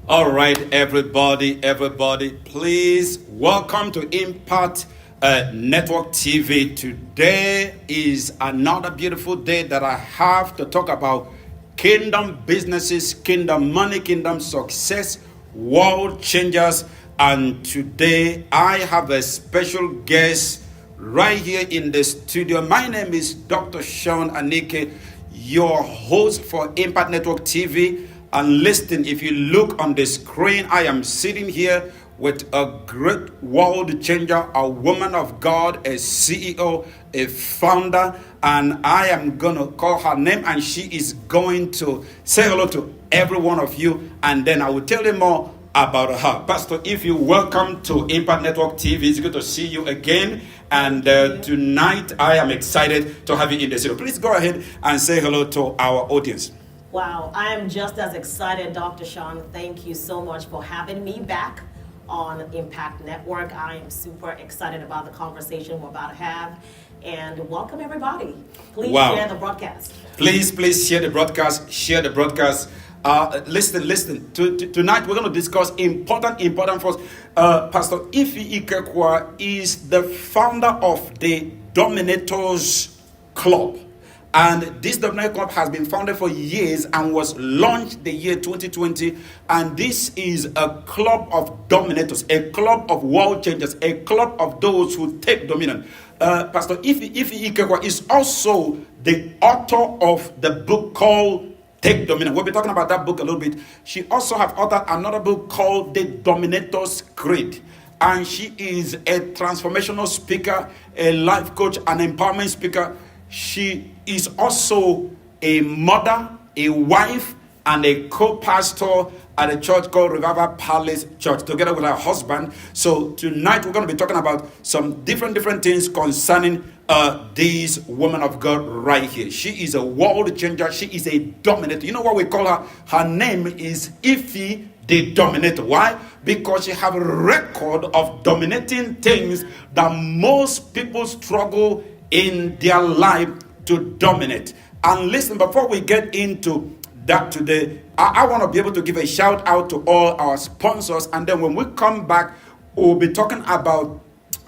All right, everybody, please welcome to Impact Network TV. Today is another beautiful day that I have to talk about kingdom businesses, kingdom money, kingdom success, world changers. And today I have a special guest right here in the studio. My name is Dr. Sean Anike, your host for Impact Network TV. And listen, if you look on the screen, I am sitting here with a great world changer, a woman of God, a CEO, a founder, and I am going to call her name, and she is going to say hello to every one of you, and then I will tell you more about her. Pastor, if you welcome to Impact Network TV, it's good to see you again. And tonight, I am excited to have you in the studio. Please go ahead and say hello to our audience. Wow, I am just as excited, Dr. Sean. Thank you so much for having me back on Impact Network. I am super excited about the conversation we're about to have. And welcome, everybody. Please share the broadcast. Please share the broadcast. Share the broadcast. Listen. Tonight we're going to discuss important for us. Pastor Ify Ikekhua is the founder of the Dominators Club. And this Dominator Club has been founded for years and was launched the year 2020. And this is a club of dominators, a club of world changers, a club of those who take dominion. Pastor Ify Ikekhua is also the author of the book called Take Dominion. We'll be talking about that book a little bit. She also has authored another book called The Dominators Creed. And she is a transformational speaker, a life coach, an empowerment speaker. She is also a mother, a wife, and a co-pastor at a church called Revival Palace Church, together with her husband. So tonight we're going to be talking about some different things concerning this woman of God right here. She is a world changer. She is a dominator. You know what we call her? Her name is Ify the Dominator. Why? Because she has a record of dominating things that most people struggle in their life to dominate. And listen, before we get into that today, I want to be able to give a shout out to all our sponsors, and then when we come back, we'll be talking about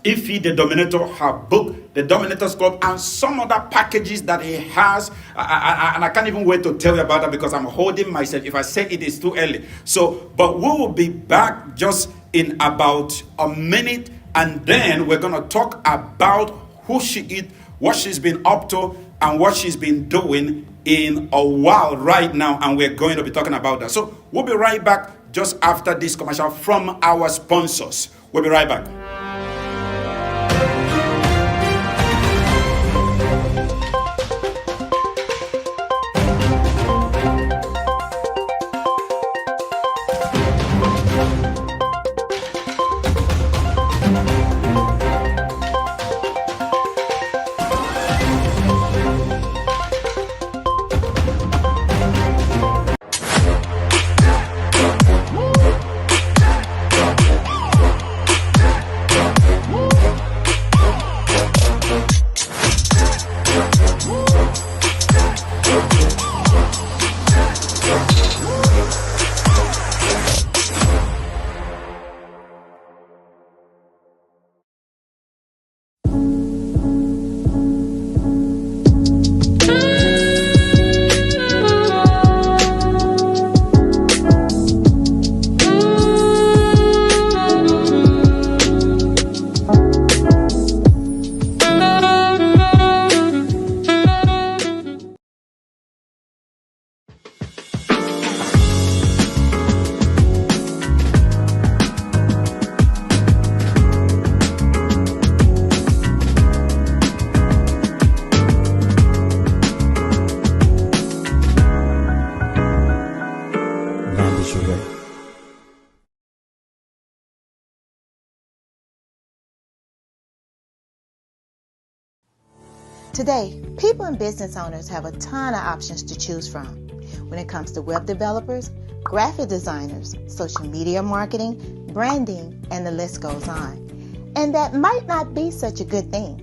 Ify the Dominator, her book, The Dominators Club, and some other packages that he has. And I can't even wait to tell you about that because I'm holding myself if I say it is too early. So, but we will be back just in about a minute, and then we're going to talk about who she is, what she's been up to, and what she's been doing in a while right now. And we're going to be talking about that. So we'll be right back just after this commercial from our sponsors. We'll be right back. Today, people and business owners have a ton of options to choose from when it comes to web developers, graphic designers, social media marketing, branding, and the list goes on. And that might not be such a good thing.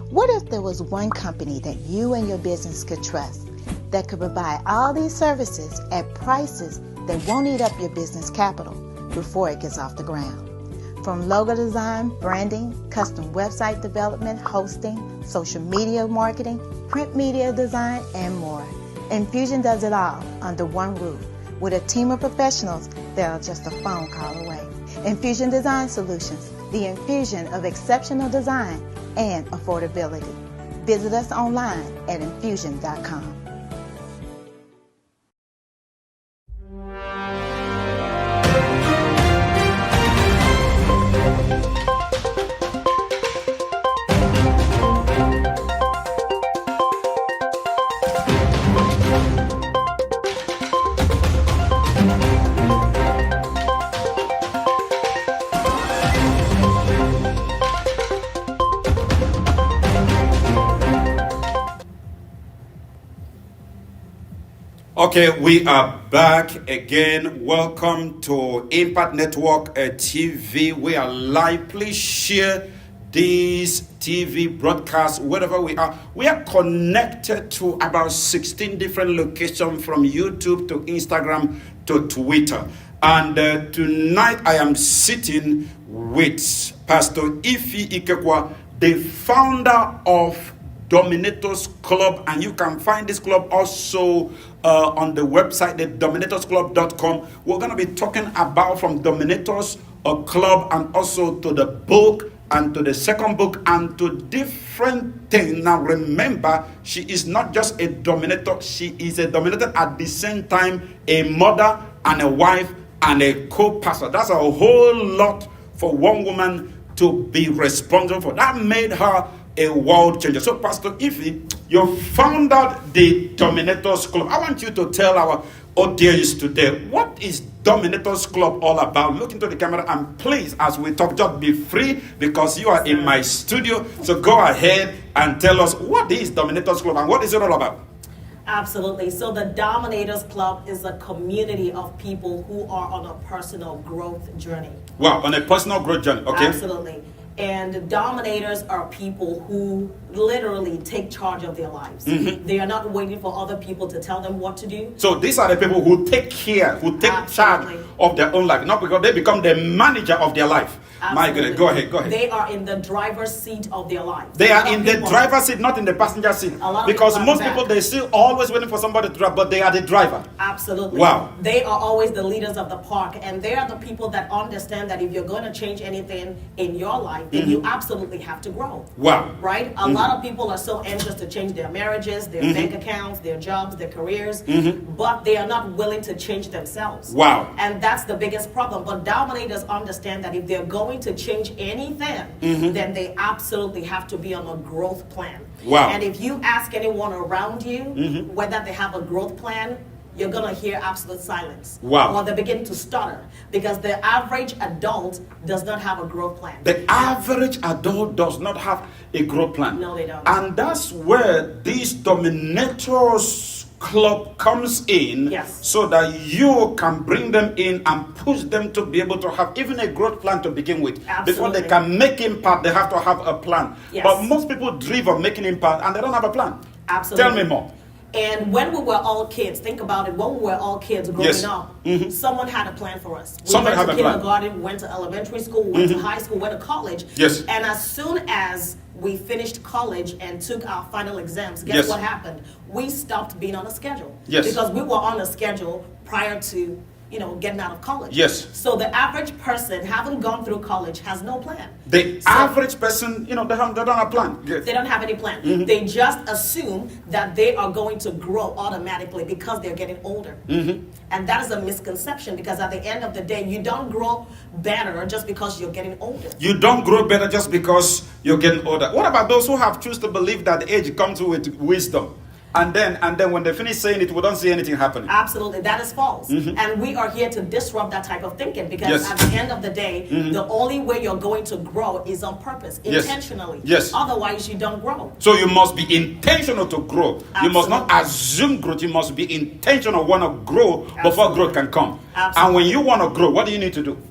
What if there was one company that you and your business could trust that could provide all these services at prices that won't eat up your business capital before it gets off the ground. From logo design, branding, custom website development, hosting, social media marketing, print media design, and more. Infusion does it all under one roof with a team of professionals that are just a phone call away. Infusion Design Solutions, the infusion of exceptional design and affordability. Visit us online at infusion.com. Okay, we are back again. Welcome to Impact Network TV. We are live. Please share this TV broadcast wherever we are. We are connected to about 16 different locations from YouTube to Instagram to Twitter. And tonight I am sitting with Pastor Ify Ikekhua, the founder of Dominators Club, and you can find this club also on the website, the dominatorsclub.com. We're going to be talking about from Dominators Club and also to the book and to the second book and to different things. Now remember, she is not just a dominator, she is a dominator at the same time, a mother and a wife and a co-pastor. That's a whole lot for one woman to be responsible for. That made her a world changer. So, Pastor Ify, you founded the Dominators Club. I want you to tell our audience today, what is Dominators Club all about? Look into the camera and please, as we talk, just be free because you are in my studio. So go ahead and tell us, what is Dominators Club and what is it all about? Absolutely. So the Dominators Club is a community of people who are on a personal growth journey. Wow, on a personal growth journey. Okay. Absolutely. And dominators are people who literally take charge of their lives. Mm-hmm. They are not waiting for other people to tell them what to do. So these are the people who take care, who take charge of their own life, not because they become the manager of their life. Absolutely. My goodness, go ahead. They are in the driver's seat of their life. They are in the driver's seat, not in the passenger seat. Because most people, they're still always waiting for somebody to drive, but they are the driver. Absolutely. Wow. They are always the leaders of the park, and they are the people that understand that if you're going to change anything in your life, then you absolutely have to grow. Wow. Right? A lot of people are so anxious to change their marriages, their bank accounts, their jobs, their careers, but they are not willing to change themselves. Wow. And that's the biggest problem. But dominators understand that if they're going to change anything, then they absolutely have to be on a growth plan. Wow. And if you ask anyone around you whether they have a growth plan, you're going to hear absolute silence. Wow. Or they begin to stutter because the average adult does not have a growth plan. The average adult does not have a growth plan. No, they don't. And that's where this Dominators Club comes in, so that you can bring them in and push them to be able to have even a growth plan to begin with. Absolutely. Before they can make impact, they have to have a plan. Yes. But most people dream of making impact and they don't have a plan. Absolutely. Tell me more. And when we were all kids, think about it, when we were all kids growing up, someone had a plan for us. We went to kindergarten, we went to elementary school, we went to high school, went to college. Yes. And as soon as we finished college and took our final exams, guess what happened? We stopped being on a schedule. Yes. Because we were on a schedule prior to, getting out of college. Yes. So the average person, having gone through college, has no plan. The average person, they don't have a plan. Yes. They don't have any plan. They just assume that they are going to grow automatically because they're getting older. And that is a misconception, because at the end of the day, you don't grow better just because you're getting older. You don't grow better just because you're getting older. What about those who have choose to believe that age comes with wisdom? And then when they finish saying it, we don't see anything happening. Absolutely, that is false. And we are here to disrupt that type of thinking, because at the end of the day, the only way you're going to grow is on purpose, intentionally. Yes. Otherwise, you don't grow. So you must be intentional to grow. Absolutely. You must not assume growth. You must be intentional, want to grow before growth can come. Absolutely. And when you want to grow, what do you need to do?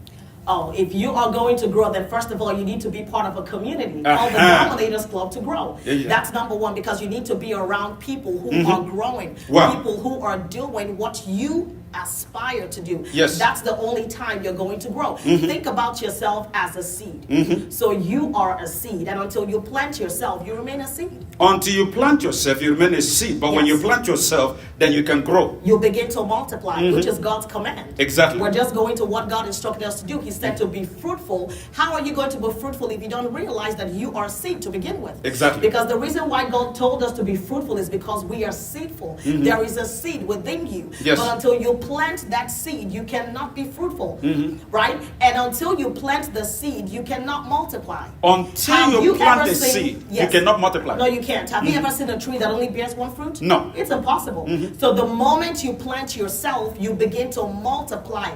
Oh, if you are going to grow, then first of all, you need to be part of a community called the Dominators Club to grow. That's number one, because you need to be around people who are growing, people who are doing what you aspire to do, Yes. that's the only time you're going to grow. Think about yourself as a seed. So you are a seed, and until you plant yourself, you remain a seed. Until you plant yourself, you remain a seed. But when Yes. you plant yourself, then you can grow. You begin to multiply, which is God's command. Exactly. We're just going to what God instructed us to do. He said to be fruitful. How are you going to be fruitful if you don't realize that you are seed to begin with? Exactly. Because the reason why God told us to be fruitful is because we are seedful. There is a seed within you. Yes. But until you plant that seed, you cannot be fruitful. Right? And until you plant the seed, you cannot multiply. Until Have you plant ever a seen- seed, Yes. you cannot multiply. No, you can't. Have you ever seen a tree that only bears one fruit? No. It's impossible. So the moment you plant yourself, you begin to multiply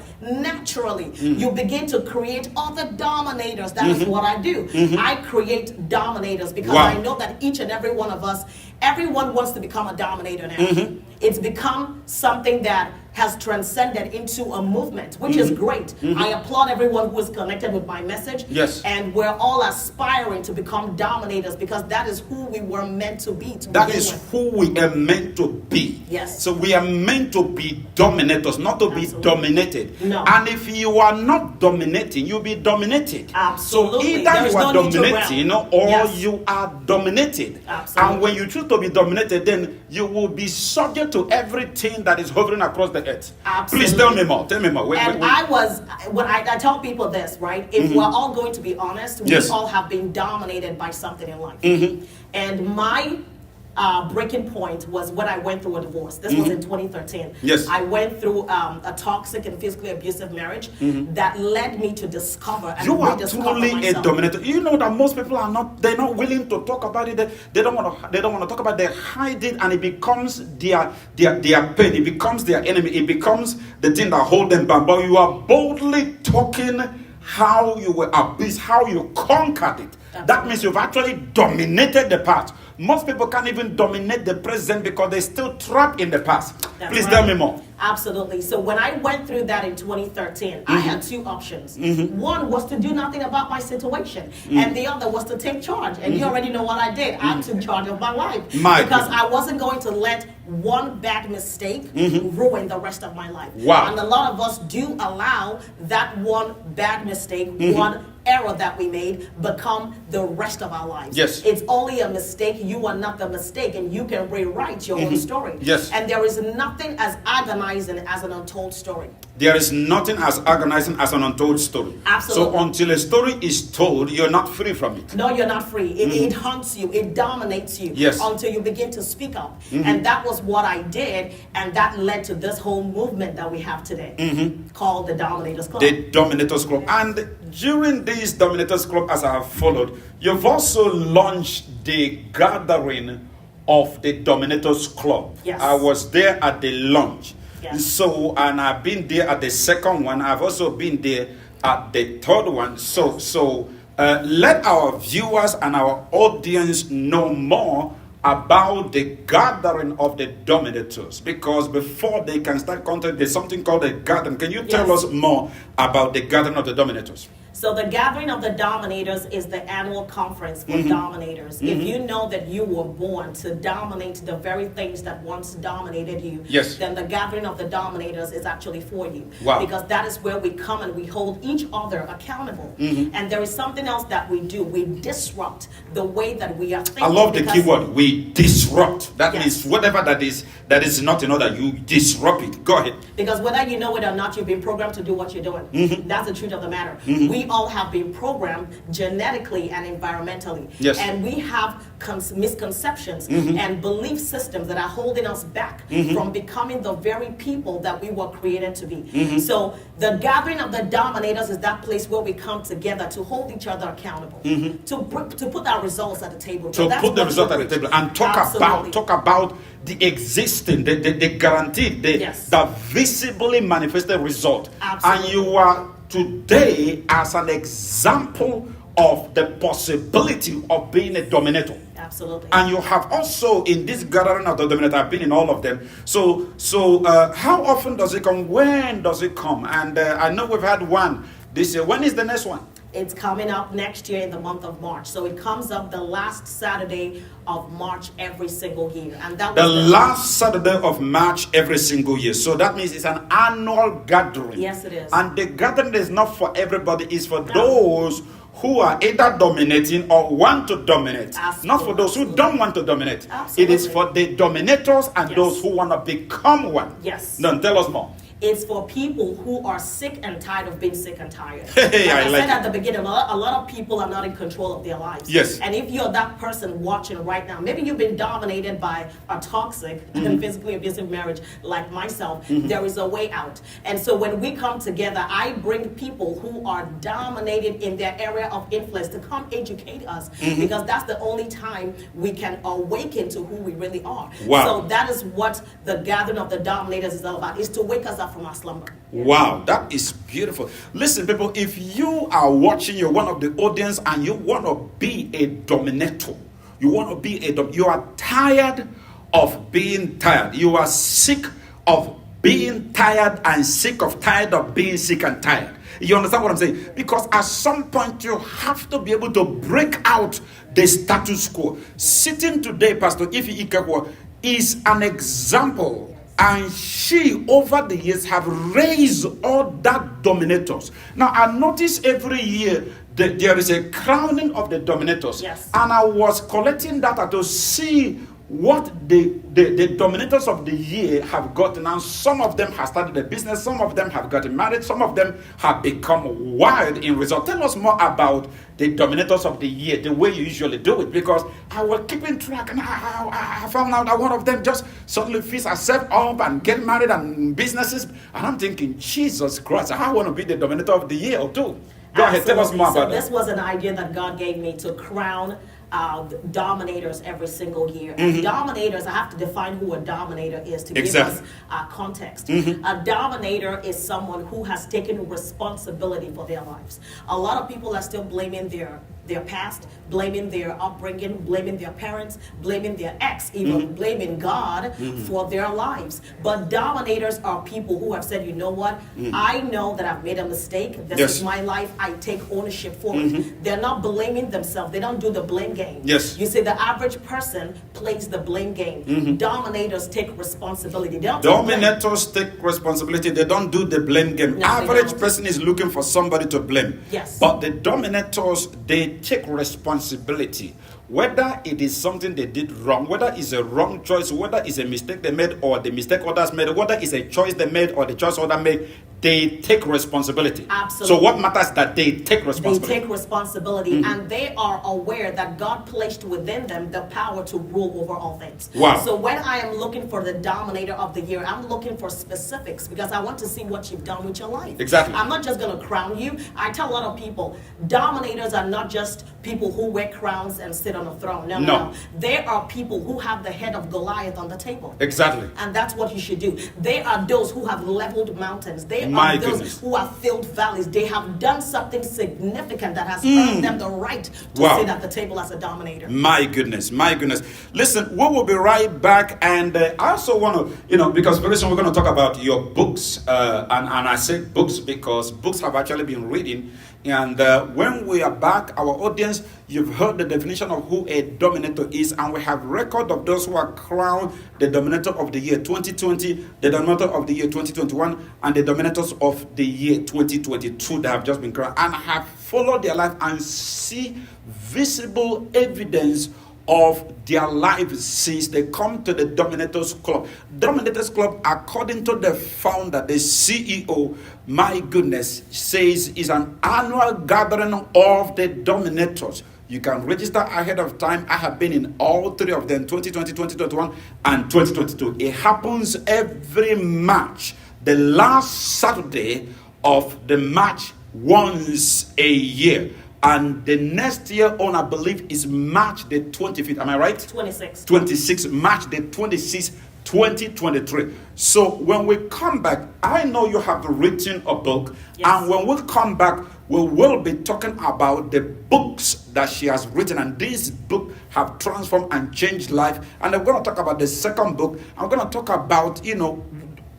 naturally. You begin to create other dominators. That is what I do. I create dominators because Wow. I know that each and every one of us, everyone wants to become a dominator now. It's become something that has transcended into a movement, which is great. I applaud everyone who is connected with my message. Yes. And we're all aspiring to become dominators because that is who we were meant to be. That begin is with. who we are meant to be. Yes. So we are meant to be dominators, not to be Absolutely. dominated. No. And if you are not dominating, you'll be dominated. Absolutely. So either There's you are no need to dominating realm. or Yes. you are dominated. Absolutely. And when you choose to be dominated, then you will be subject to everything that is hovering across the earth. Absolutely. Please tell me more. Tell me more. And I tell people this, right? If we're all going to be honest, we Yes. all have been dominated by something in life. And my breaking point was when I went through a divorce. This was in 2013. Yes. I went through a toxic and physically abusive marriage that led me to discover and you are rediscover truly a myself. dominator. You know that most people are not. They're not willing to talk about it. They don't want to. They don't want to talk about it. They hide it, and it becomes their pain. It becomes their enemy. It becomes the thing that hold them back. But you are boldly talking how you were abused, how you conquered it. That means you've actually dominated the past. Most people can't even dominate the present because they're still trapped in the past. That's Please right. tell me more. Absolutely. So when I went through that in 2013, I had two options. One was to do nothing about my situation, and the other was to take charge. And you already know what I did. I took charge of my life because I wasn't going to let one bad mistake ruin the rest of my life. Wow. And a lot of us do allow that one bad mistake, one error that we made become the rest of our lives. Yes. It's only a mistake. You are not the mistake, and you can rewrite your own story. Yes. And there is nothing as agonizing as an untold story. There is nothing as agonizing as an untold story. Absolutely. So until a story is told, you're not free from it. No, you're not free. It haunts you. It dominates you. Yes. Until you begin to speak up. And that was what I did, and that led to this whole movement that we have today called the Dominators Club. The Dominators Club. And during this Dominators Club, as I have followed, you've also launched the gathering of the Dominators Club. Yes. I was there at the launch. Yes. So, and I've been there at the second one. I've also been there at the third one. So let our viewers and our audience know more about the gathering of the Dominators, because before they can start content, there's something called a gathering. Can you tell Yes. us more about the gathering of the Dominators? So the Gathering of the Dominators is the annual conference for dominators. If you know that you were born to dominate the very things that once dominated you, Yes. then the Gathering of the Dominators is actually for you. Wow. Because that is where we come and we hold each other accountable. And there is something else that we do. We disrupt the way that we are thinking. I love the because- key word. We disrupt. That Yes. means whatever that is not in order, you disrupt it. Go ahead. Because whether you know it or not, you've been programmed to do what you're doing. That's the truth of the matter. We all have been programmed genetically and environmentally. Yes. And we have misconceptions and belief systems that are holding us back from becoming the very people that we were created to be. So the Gathering of the Dominators is that place where we come together to hold each other accountable, to put our results at the table. So that's put the what result we at the preach. table and talk Absolutely. about the existing, the guaranteed, Yes. the visibly manifested result. Absolutely. And you are today as an example of the possibility of being a dominator. Absolutely. And you have also in this gathering of the Dominator, I've been in all of them. So how often does it come? When does it come? And I know we've had one this year. When is the next one? It's coming up next year in the month of March. So it comes up the last Saturday of March every single year. And that was the last Saturday of March every single year. So that means it's an annual gathering. Yes, it is. And the gathering is not for everybody. It's for those who are either dominating or want to dominate. Absolutely. Not for those who don't want to dominate. Absolutely. It is for the dominators and Yes. those who want to become one. Yes. Then tell us more. It's for people who are sick and tired of being sick and tired. Hey, like I I like said it. at the beginning, a lot of people are not in control of their lives. Yes. And if you're that person watching right now, maybe you've been dominated by a toxic and physically abusive marriage like myself, there is a way out. And so when we come together, I bring people who are dominated in their area of influence to come educate us, because that's the only time we can awaken to who we really are. Wow. So that is what the gathering of the Dominators is all about, is to wake us up from our slumber. Wow, that is beautiful. Listen, people, if you are watching, you're one of the audience and you want to be a dominator, you are tired of being tired. You are sick of being tired and tired of being sick and tired. You understand what I'm saying? Because at some point you have to be able to break out the status quo. Sitting today, Pastor Ify Ikekhua is an example. And she, over the years, have raised all that dominators. Now, I notice every year that there is a crowning of the dominators. Yes. And I was collecting data to see what the dominators of the year have gotten. And some of them have started a business, some of them have gotten married, some of them have become wild in result. Tell us more about the dominators of the year, the way you usually do it, because I was keeping track and I found out that one of them just suddenly feels herself up and get married and businesses. And I'm thinking, Jesus Christ, I want to be the dominator of the year or two. Go ahead, tell us more about this that. was an idea that God gave me to crown dominators every single year. And dominators, I have to define who a dominator is to give us context. A dominator is someone who has taken responsibility for their lives. A lot of people are still blaming their past, blaming their upbringing, blaming their parents, blaming their ex, even blaming God for their lives. But dominators are people who have said, you know what, I know that I've made a mistake. This is my life. I take ownership for it. They're not blaming themselves. They don't do the blame game. Yes. You see, the average person plays the blame game. Dominators take responsibility. They don't Dominators take responsibility. They don't do the blame game. No, Average person is looking for somebody to blame. Yes. But the dominators, they take responsibility. Whether it is something they did wrong, whether it's a wrong choice, whether it's a mistake they made or the mistake others made, whether it's a choice they made or the choice others made, they take responsibility. Absolutely. So what matters is that they take responsibility. They take responsibility, and they are aware that God placed within them the power to rule over all things. Wow. So when I am looking for the dominator of the year, I'm looking for specifics because I want to see what you've done with your life. Exactly. I'm not just going to crown you. I tell a lot of people, dominators are not just people who wear crowns and sit on a throne. No. They are people who have the head of Goliath on the table. Exactly. And that's what you should do. They are those who have leveled mountains. They My are those goodness. who have filled valleys. They have done something significant that has earned them the right to sit at the table as a dominator. My goodness, my goodness. Listen, we will be right back. And I also want to, because very soon we're going to talk about your books. And I say books because books have actually been reading. And when we are back, our audience, you've heard the definition of who a dominator is, and we have record of those who are crowned the dominator of the year 2020, the dominator of the year 2021, and the dominators of the year 2022 that have just been crowned, and have followed their life and see visible evidence of their lives since they come to the Dominators Club. Dominators Club, according to the founder, the CEO, my goodness, says is an annual gathering of the Dominators. You can register ahead of time. I have been in all three of them, 2020, 2021, and 2022. It happens every March, the last Saturday of the March, once a year. And the next year on, I believe, is March the 25th. Am I right? 26. 26, March the 26th, 2023. So when we come back, I know you have written a book. Yes. And when we come back, we will be talking about the books that she has written. And these books have transformed and changed life. And I'm going to talk about the second book. I'm going to talk about,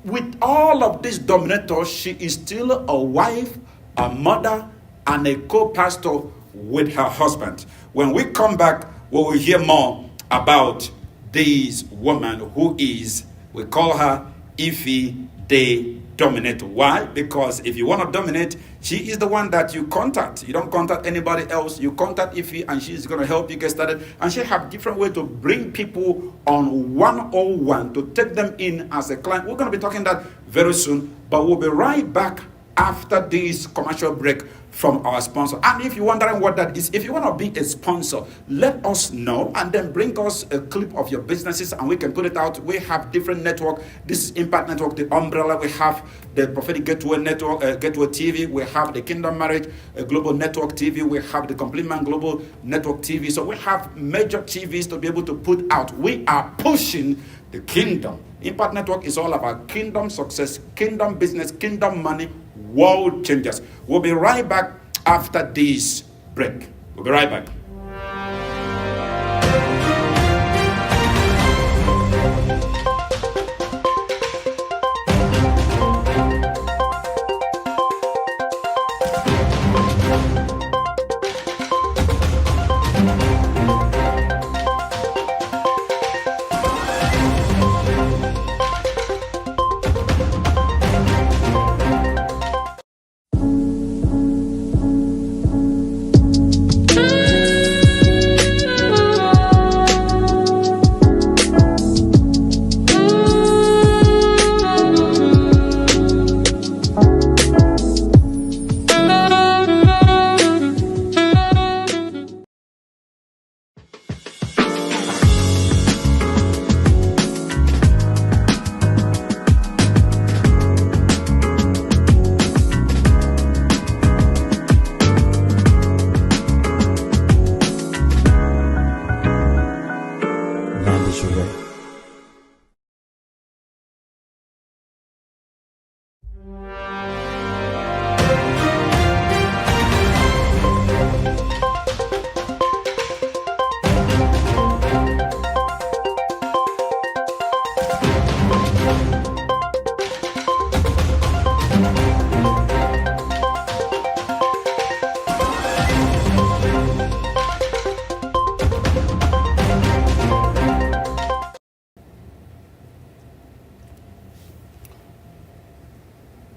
with all of these dominators, she is still a wife, a mother, and a co-pastor with her husband. When we come back, we will hear more about this woman who is, we call her Ify the Dominator. Why? Because if you want to dominate, she is the one that you contact. You don't contact anybody else. You contact Ify, and she's going to help you get started. And she have different way to bring people on 101 to take them in as a client. We're going to be talking that very soon, but we'll be right back after this commercial break from our sponsor. And if you're wondering what that is, if you want to be a sponsor, let us know and then bring us a clip of your businesses and we can put it out. We have different network. This is Impact Network, the umbrella. We have the Prophetic Gateway Network, Gateway TV. We have the Kingdom Marriage Global Network TV. We have the Complete Man Global Network TV. So we have major TVs to be able to put out. We are pushing the kingdom. Impact Network is all about kingdom success, kingdom business, kingdom money, world changers. We'll be right back after this break. We'll be right back.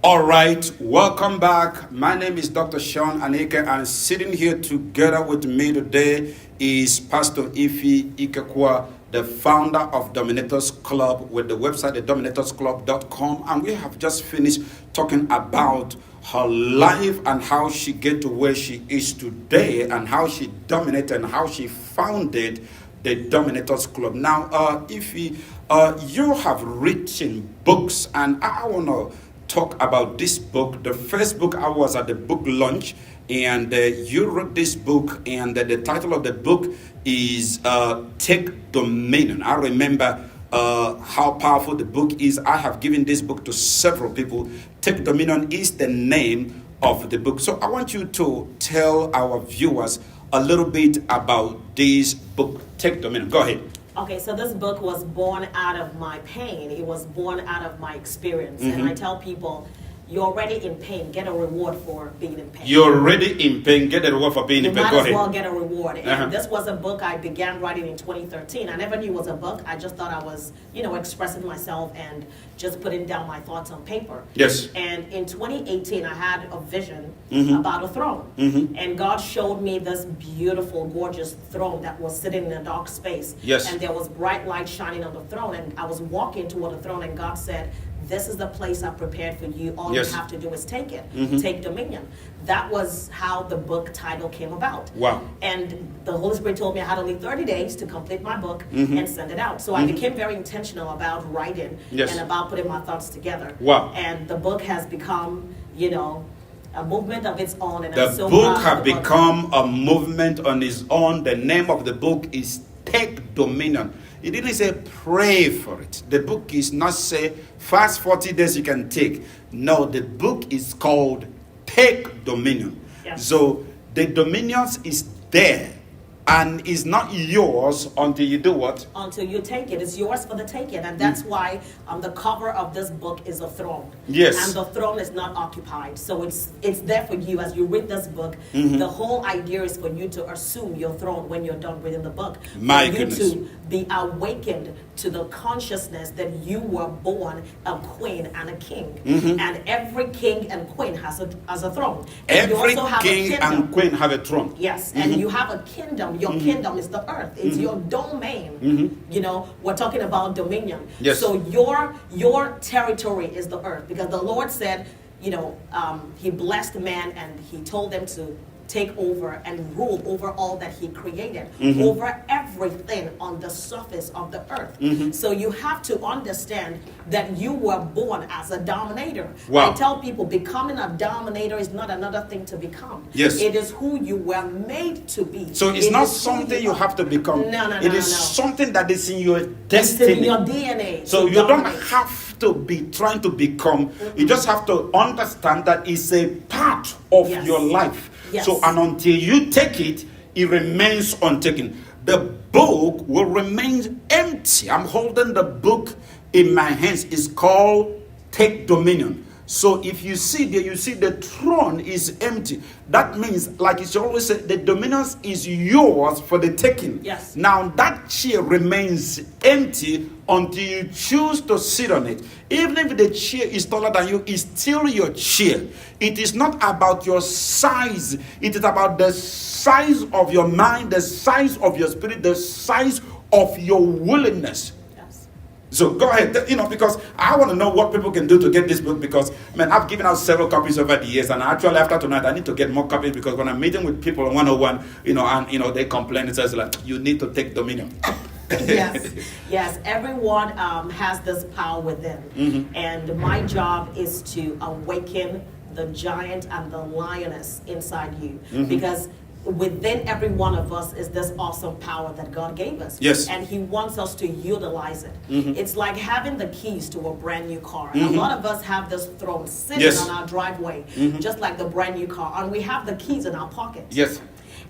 All right, welcome back. My name is Dr. Sean Anike, and sitting here together with me today is Pastor Ify Ikekhua, the founder of Dominators Club with the website thedominatorsclub.com. And we have just finished talking about her life and how she get to where she is today and how she dominated and how she founded the Dominators Club. Now, Ify, you have written books, and I want to talk about this book. The first book, I was at the book launch, and you wrote this book, and the title of the book is Take Dominion. I remember how powerful the book is. I have given this book to several people. Take Dominion is the name of the book. So I want you to tell our viewers a little bit about this book, Take Dominion. Go ahead. Okay, so this book was born out of my pain. It was born out of my experience. And I tell people, you're already in pain. Get a reward for being in pain. You're already in pain. Get a reward for being in pain. You Go might ahead. as well get a reward. And this was a book I began writing in 2013. I never knew it was a book. I just thought I was, expressing myself and just putting down my thoughts on paper. Yes. And in 2018, I had a vision about a throne. And God showed me this beautiful, gorgeous throne that was sitting in a dark space. Yes. And there was bright light shining on the throne. And I was walking toward the throne, and God said, this is the place I prepared for you. All you have to do is take it. Take dominion. That was how the book title came about. Wow. And the Holy Spirit told me I had only 30 days to complete my book and send it out. So I became very intentional about writing and about putting my thoughts together. Wow. And the book has become, a movement of its own. And The I'm so book proud has of the book. become a movement on its own. The name of the book is Take Dominion. It didn't say pray for it. The book is not say fast 40 days you can take. No, the book is called Take Dominion. Yes. So the dominions is there. And it's not yours until you do what? Until you take it. It's yours for the taking. And that's why the cover of this book is a throne. Yes. And the throne is not occupied. So it's there for you as you read this book. The whole idea is for you to assume your throne when you're done reading the book. My for goodness. you to be awakened to the consciousness that you were born a queen and a king. And every king and queen has a throne. And you Every also have king a kingdom. and queen have a throne. Yes, and you have a kingdom. Your kingdom is the earth. It's your domain. You know, we're talking about dominion. Yes. So your territory is the earth, because the Lord said, you know, he blessed man and he told them to take over and rule over all that he created, over everything on the surface of the earth. So you have to understand that you were born as a dominator. Wow. I tell people becoming a dominator is not another thing to become. Yes. It is who you were made to be. So it's It not is who something you are. have to become. No. It is something that is in your It's destiny. in your DNA. So to you don't dominate. have to be trying to become. You just have to understand that it's a part of Yes. your life. Yes. So, and until you take it, it remains untaken. The book will remain empty. I'm holding the book in my hands. It's called Take Dominion. So if you see there, you see the throne is empty. That means, like you always say, the dominion is yours for the taking. Yes. Now that chair remains empty until you choose to sit on it. Even if the chair is taller than you, it's still your chair. It is not about your size. It is about the size of your mind, the size of your spirit, the size of your willingness. Yes. So go ahead, you know, because I want to know what people can do to get this book, because, man, I've given out several copies over the years, and actually after tonight, I need to get more copies, because when I'm meeting with people on 101, you know, and, you know, they complain, it says, like, you need to take dominion. Yes. Everyone has this power within. And my job is to awaken the giant and the lioness inside you. Because within every one of us is this awesome power that God gave us. Yes. And he wants us to utilize it. It's like having the keys to a brand new car. A lot of us have this throne sitting Yes. on our driveway, just like the brand new car. And we have the keys in our pocket. Yes.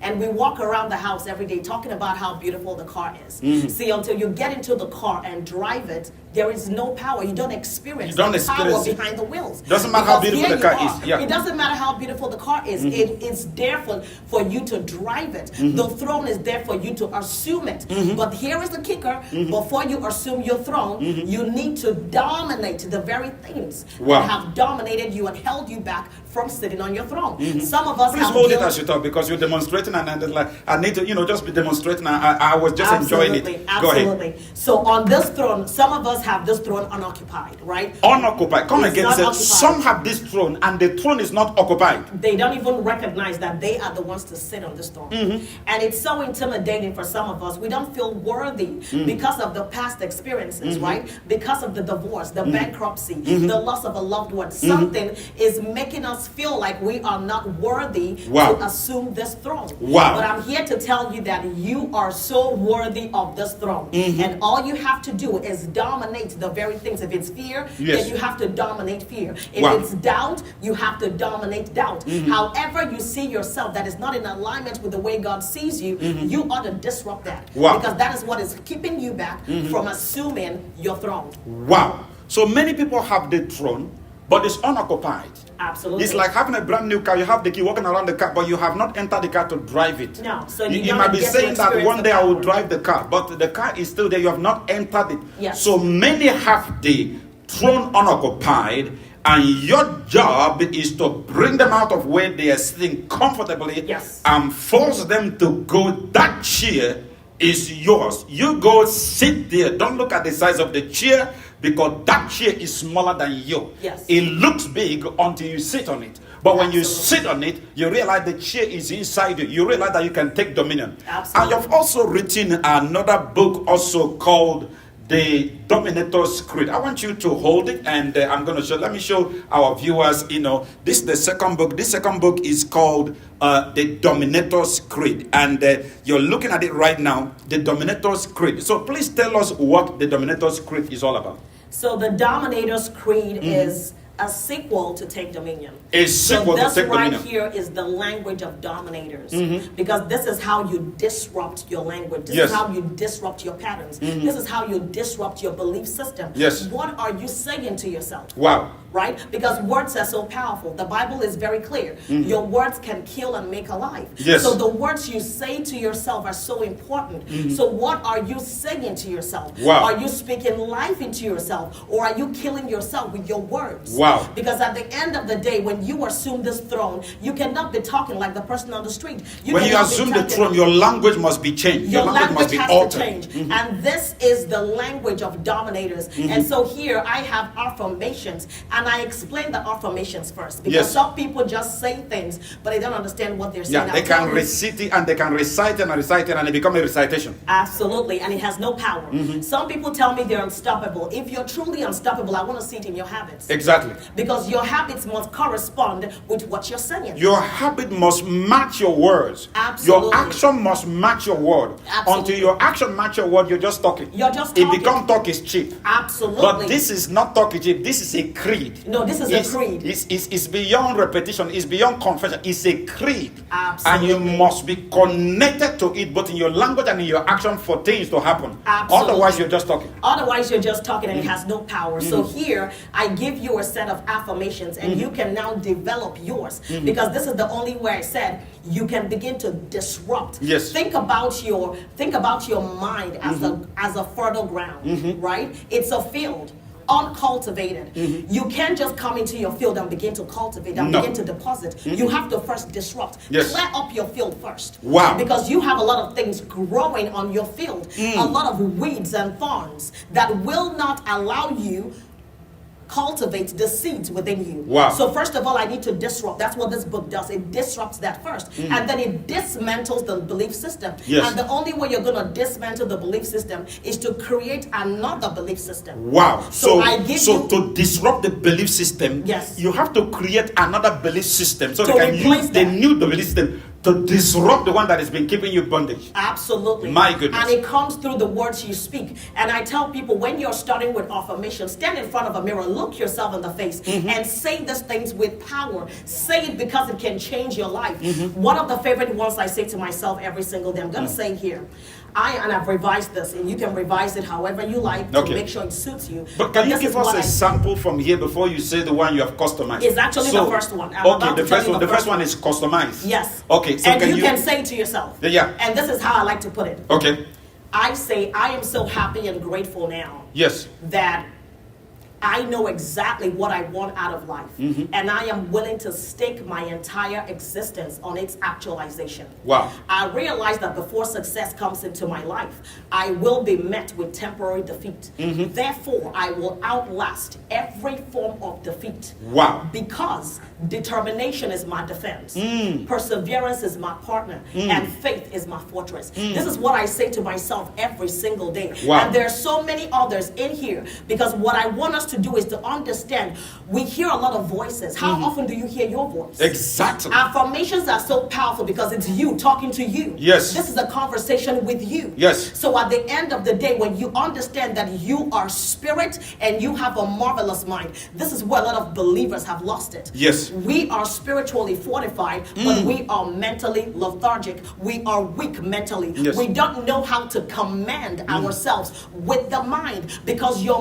And we walk around the house every day talking about how beautiful the car is. See, until you get into the car and drive it, there is no power. You don't experience the power behind the wheels. Doesn't matter how beautiful the car is. Yeah. It doesn't matter how beautiful the car is. It is there for you to drive it. The throne is there for you to assume it. But here is the kicker. Before you assume your throne, you need to dominate the very things that have dominated you and held you back from sitting on your throne. Some of us Please hold it as you talk, because you're demonstrating, and like, I need to, you know, just be demonstrating. I was just enjoying it. Go ahead. So on this throne, some of us have this throne unoccupied, right? Unoccupied. Come It's again. not Say, occupied. some have this throne, and the throne is not occupied. They don't even recognize that they are the ones to sit on this throne. And it's so intimidating for some of us. We don't feel worthy because of the past experiences, right? Because of the divorce, the bankruptcy, the loss of a loved one. Something is making us feel like we are not worthy to assume this throne. But I'm here to tell you that you are so worthy of this throne. And all you have to do is dominate the very things. If it's fear, then you have to dominate fear. If it's doubt, you have to dominate doubt. However you see yourself that is not in alignment with the way God sees you, you ought to disrupt that. Because that is what is keeping you back from assuming your throne. Wow. So many people have the throne, but it's unoccupied. Absolutely. It's like having a brand new car. You have the key, walking around the car, but you have not entered the car to drive it. No. So you might be saying that one day I will drive the car, but the car is still there. You have not entered it. Yes. So many have the throne unoccupied, and your job is to bring them out of where they are sitting comfortably and force them to go. That chair is yours. You go sit there. Don't look at the size of the chair, because that chair is smaller than you. Yes. It looks big until you sit on it. But when you sit on it, you realize the chair is inside you. You realize that you can take dominion. Absolutely. And you've also written another book also called The Dominator's Creed. I want you to hold it, and I'm going to show. Let me show our viewers. You know, this is the second book. This second book is called The Dominator's Creed, and you're looking at it right now. The Dominator's Creed. So please tell us what the Dominator's Creed is all about. So the Dominator's Creed is a sequel to Take Dominion. A sequel to this Take right Dominion. here is the language of dominators, because this is how you disrupt your language. This Yes. is how you disrupt your patterns. This is how you disrupt your belief system. Yes. What are you saying to yourself? Wow. Right? Because words are so powerful. The Bible is very clear. Your words can kill and make alive. Yes. So the words you say to yourself are so important. So what are you saying to yourself? Wow. Are you speaking life into yourself, or are you killing yourself with your words? Wow. Because at the end of the day, when you assume this throne, you cannot be talking like the person on the street. When you cannot be assume the talking- throne, your language must be changed. your language must language be has altered. to change. And this is the language of dominators. And so here I have affirmations, and I explain the affirmations first, because Yes. some people just say things, but they don't understand what they're saying. Yeah, they I'll tell can you- recite it and they can recite it and recite it and it become a recitation. Absolutely, and it has no power. Some people tell me they're unstoppable. If you're truly unstoppable, I want to see it in your habits. Exactly. Because your habits must correspond with what you're saying. Your habit must match your words. Absolutely. Your action must match your word. Absolutely. Until your action match your word, you're just talking. You're just It talking. become talk is cheap. Absolutely. But this is not talk is cheap. This is a creed. No, this is a creed. It's beyond repetition. It's beyond confession. It's a creed. Absolutely. And you must be connected to it, both in your language and in your action, for things to happen. Absolutely. Otherwise, you're just talking. Otherwise, you're just talking and it has no power. So here, I give you a set of affirmations, and you can now develop yours. Because this is the only way I said you can begin to disrupt. Yes. Think about your mind as a fertile ground, right? It's a field. Uncultivated. You can't just come into your field and begin to cultivate and No. begin to deposit. You have to first disrupt. Yes. Clear up your field first. Wow. Because you have a lot of things growing on your field, a lot of weeds and thorns that will not allow you cultivate the seeds within you. Wow. So first of all, I need to disrupt. That's what this book does. It disrupts that first. And then it dismantles the belief system. Yes. And the only way you're going to dismantle the belief system is to create another belief system. Wow. So I give you- to disrupt the belief system, Yes. you have to create another belief system so To they can replace use the that. new belief system to disrupt the one that has been keeping you bondage. Absolutely. My goodness. And it comes through the words you speak. And I tell people, when you're starting with affirmation, stand in front of a mirror, look yourself in the face, and say these things with power. Say it because it can change your life. One of the favorite ones I say to myself every single day, I'm going to say here, and I've revised this, and you can revise it however you like to Okay. make sure it suits you. But can you This give is us what a I- sample from here before you say the one you have customized? It's actually the first one. I'm Okay, about the to tell first you one. the The first first one is customized. Yes. Okay, so and can you you can say to yourself. Yeah. And this is how I like to put it. Okay. I say, I am so happy and grateful now Yes. that I know exactly what I want out of life. And I am willing to stake my entire existence on its actualization. Wow. I realize that before success comes into my life, I will be met with temporary defeat. Therefore, I will outlast every form of defeat. Wow. Because determination is my defense, perseverance is my partner, and faith is my fortress. This is what I say to myself every single day. Wow. And there are so many others in here, because what I want us to do is to understand, we hear a lot of voices. How often do you hear your voice? Exactly. Affirmations are so powerful because it's you talking to you. Yes. This is a conversation with you. Yes. So at the end of the day, when you understand that you are spirit and you have a marvelous mind, this is where a lot of believers have lost it. Yes. We are spiritually fortified, but we are mentally lethargic. We are weak mentally. Yes. We don't know how to command ourselves with the mind, because your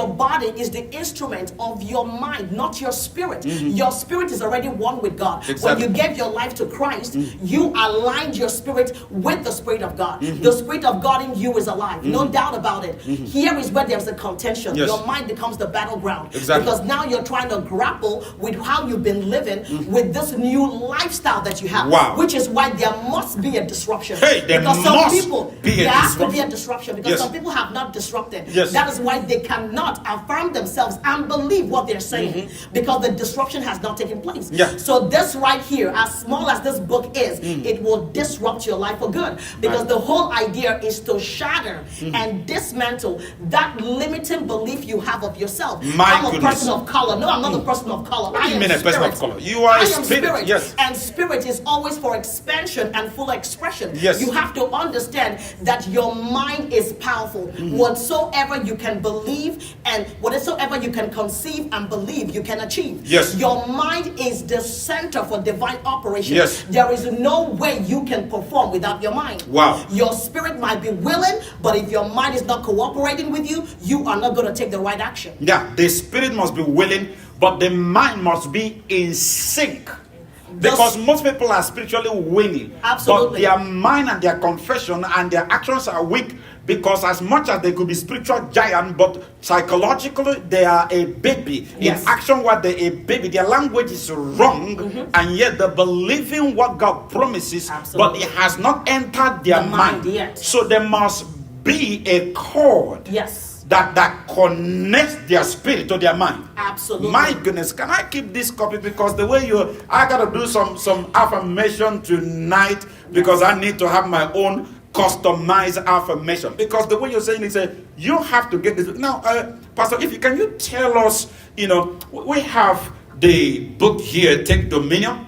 body is the instrument of your mind, not your spirit. Your spirit is already one with God. Exactly. When you gave your life to Christ, you aligned your spirit with the Spirit of God. The Spirit of God in you is alive. No doubt about it. Here is where there's a contention. Yes. Your mind becomes the battleground. Exactly. Because now you're trying to grapple with how you've been living with this new lifestyle that you have. Wow. Which is why there must be a disruption. Hey, there because must some people, be a there has to be disruption. a disruption, because Yes. some people have not disrupted. Yes. That is why they cannot affirm themselves and believe what they're saying, because the disruption has not taken place. Yeah. So this right here, as small as this book is, it will disrupt your life for good, because the whole idea is to shatter and dismantle that limiting belief you have of yourself. My I'm a goodness. person of color. No, I'm not a person of color. What do I you am mean a person of spirit. color? You are a I am spirit, yes. And spirit is always for expansion and full expression. Yes. You have to understand that your mind is powerful. Whatsoever you can believe And whatsoever you can conceive and believe, you can achieve. Yes. Your mind is the center for divine operation. Yes. There is no way you can perform without your mind. Wow. Your spirit might be willing, but if your mind is not cooperating with you, you are not going to take the right action. Yeah, the spirit must be willing, but the mind must be in sync. Because most people are spiritually winning. Absolutely. But their mind and their confession and their actions are weak, because as much as they could be spiritual giant, but psychologically they are a baby. Yes. In action, what they a baby, their language is wrong, and yet they believe in what God promises, Absolutely. but it has not entered their The mind yet. So there must be a cord. Yes. That connects their spirit to their mind. Absolutely. My goodness, can I keep this copy? Because the way I gotta do some affirmation tonight, because I need to have my own customized affirmation. Because the way you're saying it, you have to get this. Now, Pastor, can you tell us, we have the book here, Take Dominion.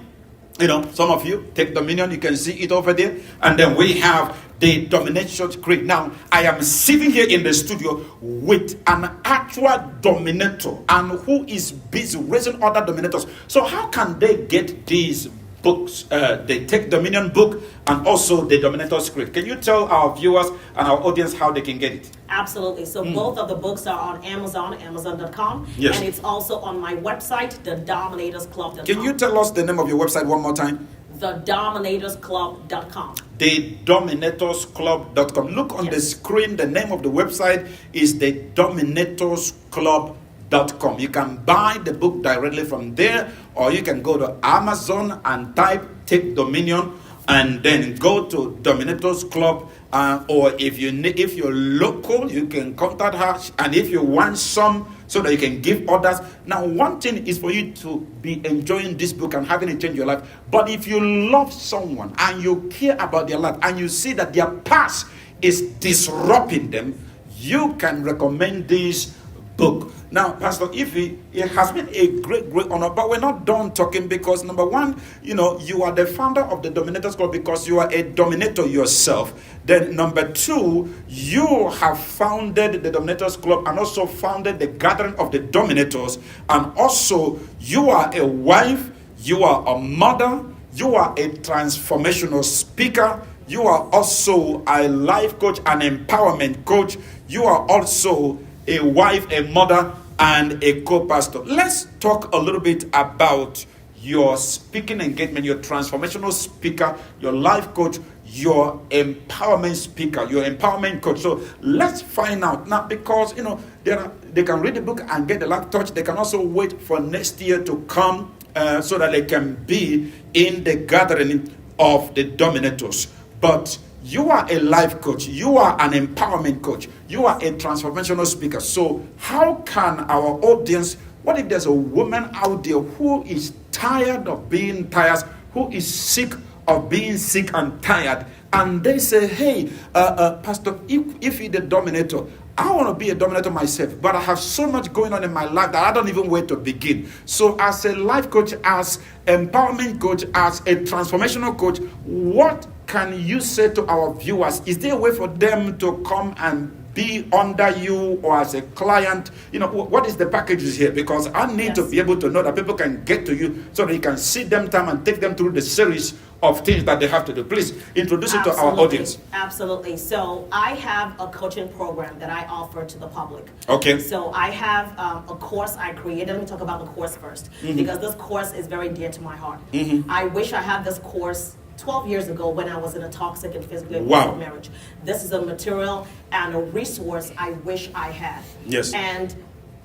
Some of you take Dominion, you can see it over there. And then we have the Dominator Creed. Now, I am sitting here in the studio with an actual Dominator, and who is busy raising other Dominators. So how can they get these books, the Take Dominion book and also the Dominator's Creed? Can you tell our viewers and our audience how they can get it? Absolutely. So both of the books are on Amazon, Amazon.com. Yes. And it's also on my website, thedominatorsclub.com. Can you tell us the name of your website one more time? Thedominatorsclub.com. TheDominorsClub.com. Look on the screen. The name of the website is TheDominorsClub.com. You can buy the book directly from there, or you can go to Amazon and type Take Dominion, and then go to Dominators Club. Or if you're local, you can contact her. And if you want some, so that you can give others. Now, one thing is for you to be enjoying this book and having it change your life. But if you love someone and you care about their life and you see that their past is disrupting them, you can recommend this book. Now, Pastor Ify, it has been a great honor, but we're not done talking, because number one, you are the founder of the Dominators Club because you are a dominator yourself. Then number two, you have founded the Dominators Club and also founded the Gathering of the Dominators. And also, you are a wife, you are a mother, you are a transformational speaker, you are also a life coach, an empowerment coach, you are also a wife, a mother, and a co-pastor. Let's talk a little bit about your speaking engagement, your transformational speaker, your life coach, your empowerment speaker, your empowerment coach. So let's find out now, because they can read the book and get the life touch. They can also wait for next year to come so that they can be in the gathering of the Dominators. But you are a life coach, you are an empowerment coach, you are a transformational speaker. So how can our audience, what if there's a woman out there who is tired of being tired, who is sick of being sick and tired, and they say, hey, Pastor, if you're the Dominator, I want to be a Dominator myself, but I have so much going on in my life that I don't even know where to begin. So as a life coach, as empowerment coach, as a transformational coach, what can you say to our viewers? Is there a way for them to come and be under you or as a client? What is the packages here? Because I need to be able to know that people can get to you so that you can sit them down and take them through the series of things that they have to do. Please introduce it to our audience. Absolutely. So I have a coaching program that I offer to the public. Okay. So I have a course I created. Let me talk about the course first, because this course is very dear to my heart. I wish I had this course 12 years ago when I was in a toxic and physically abusive marriage. This is a material and a resource I wish I had. Yes. And